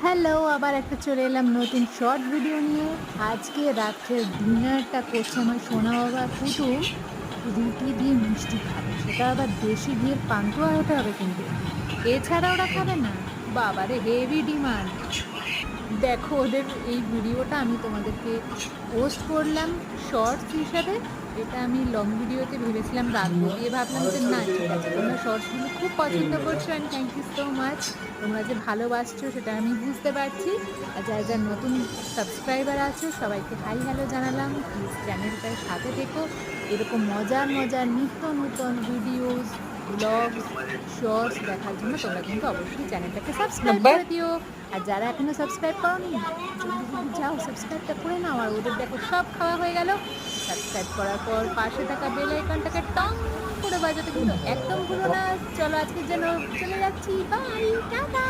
Hello, আবার একটা চলে এলাম নতুন শর্ট ভিডিও নিয়ে। আজকে রাত্রের ডিনারটা করছে আমার সোনা বাবা কুটুম। রুটি দিয়ে মিষ্টি খাবে, সেটা আবার দেশি ঘিয়ের পান্তুয়া হতে হবে কিন্তু। এছাড়া ওরা খাবে না। বাবারে হেভি ডিমান্ড। দেখো ওদের এই ভিডিওটা আমি তোমাদেরকে পোস্ট করলাম শর্টস হিসাবে। এটা আমি লং ভিডিওতে ভেবেছিলাম রাখবো, দিয়ে ভাবলাম যে না ঠিক আছে, তোমরা শর্টসগুলো খুব পছন্দ করছো and thank you so much. তোমরা যে ভালোবাসছো সেটা আমি বুঝতে পারছি। আর যারা যারা নতুন সাবস্ক্রাইবার আছে সবাইকে হাই হ্যালো জানালাম। প্লিজ চ্যানেলটার সাথে থেকো, এরকম মজার মজার নিত্য নতুন ভিডিওস, ব্লগস, শর্টস দেখার জন্য তোমরা কিন্তু অবশ্যই চ্যানেলটাকে সাবস্ক্রাইব করে দিও। আর যারা এখনো সাবস্ক্রাইব করোনি, জলদি জলদি যাও সাবস্ক্রাইবটা করে নাও। আর ওদের দেখো সব খাওয়া হয়ে গেল। সাবস্ক্রাইব করার পর পাশে থাকা বেল আইকনটাকে টং করে বাজাতে কিন্তু একদম ভুলো না। চলো আজকের জন্য চলে যাচ্ছি, বাই, টাটা।